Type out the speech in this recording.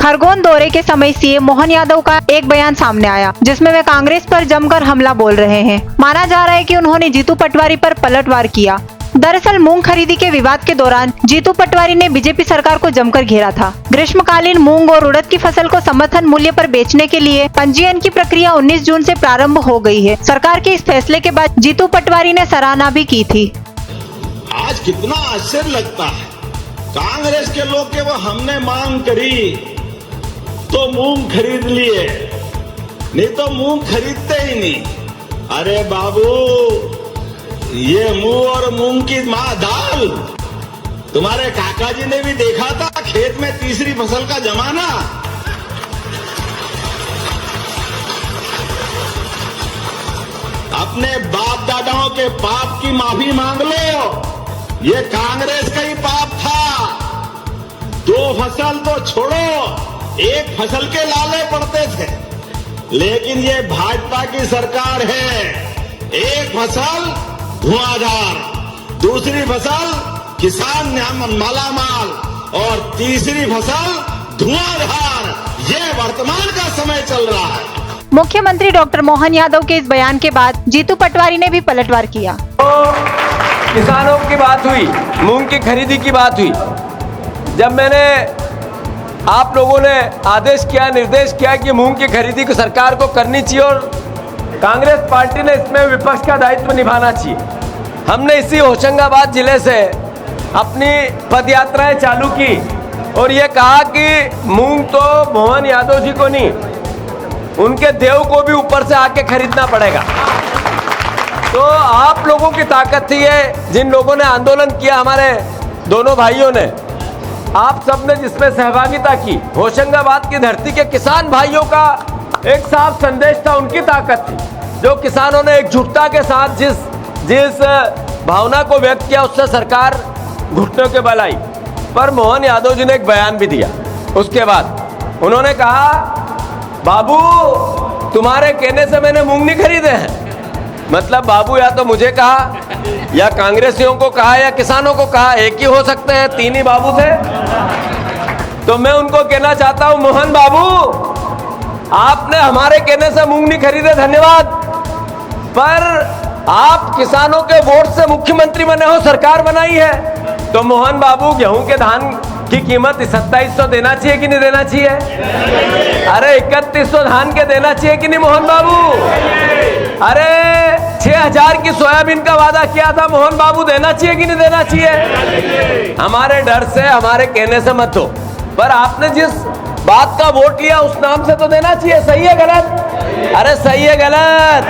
खरगोन दौरे के समय सीएम मोहन यादव का एक बयान सामने आया, जिसमें वे कांग्रेस पर जमकर हमला बोल रहे हैं। माना जा रहा है कि उन्होंने जीतू पटवारी पर पलटवार किया। दरअसल मूंग खरीदी के विवाद के दौरान जीतू पटवारी ने बीजेपी सरकार को जमकर घेरा था। ग्रीष्मकालीन मूंग और उड़द की फसल को समर्थन मूल्य पर बेचने के लिए पंजीयन की प्रक्रिया 19 जून से प्रारंभ हो गई है। सरकार के इस फैसले के बाद जीतू पटवारी ने सराहना भी की थी। आज कितना आश्चर्य लगता है, कांग्रेस के लोग के वो हमने मांग करी तो मूंग खरीद लिए, नहीं तो मूंग खरीदते ही नहीं। अरे बाबू, ये मूंग और मूंग की माँ दाल, तुम्हारे काका जी ने भी देखा था खेत में तीसरी फसल का जमाना। अपने बाप दादाओं के पाप की माफी मांग लो, ये कांग्रेस का ही पाप था। 2 फसल तो छोड़ो, एक फसल के लाले पड़ते थे, लेकिन ये भाजपा की सरकार है। एक फसल धुआंधार, दूसरी फसल किसान मालामाल और तीसरी फसल धुआंधार। ये वर्तमान का समय चल रहा है। मुख्यमंत्री डॉक्टर मोहन यादव के इस बयान के बाद जीतू पटवारी ने भी पलटवार किया। किसानों की बात हुई, मूंग की खरीदी की बात हुई। जब मैंने आप लोगों ने आदेश किया, निर्देश किया कि मूंग की खरीदी को सरकार को करनी चाहिए और कांग्रेस पार्टी ने इसमें विपक्ष का दायित्व निभाना चाहिए, हमने इसी होशंगाबाद जिले से अपनी पदयात्राएं चालू की और ये कहा कि मूंग तो मोहन यादव जी को नहीं, उनके देव को भी ऊपर से आके खरीदना पड़ेगा। तो आप लोगों की ताकत थी ये, जिन लोगों ने आंदोलन किया, हमारे दोनों भाइयों ने, आप सब ने जिसमें सहभागिता की, होशंगाबाद की धरती के किसान भाइयों का एक साफ संदेश था, उनकी ताकत थी, जो किसानों ने एकजुटता के साथ जिस भावना को व्यक्त किया, उससे सरकार घुटनों के बल आई। पर मोहन यादव जी ने एक बयान भी दिया। उसके बाद उन्होंने कहा, बाबू तुम्हारे कहने से मैंने मूंग नहीं खरीदे हैं। मतलब बाबू या तो मुझे कहा, या कांग्रेसियों को कहा, या किसानों को कहा, एक ही हो सकते हैं, 3 ही बाबू थे। तो मैं उनको कहना चाहता हूं, मोहन बाबू, आपने हमारे कहने से मूंग नहीं खरीदे, धन्यवाद, पर आप किसानों के वोट से मुख्यमंत्री बने हो, सरकार बनाई है, तो मोहन बाबू गेहूं के धान की कीमत 2700 देना चाहिए कि नहीं देना चाहिए? अरे 3100 धान के देना चाहिए कि नहीं मोहन बाबू? अरे 6000 की सोयाबीन का वादा किया था मोहन बाबू, देना चाहिए कि नहीं देना चाहिए? हमारे डर से, हमारे कहने से मत हो, पर आपने जिस बात का वोट लिया उस नाम से तो देना चाहिए। सही है गलत? अरे सही है गलत?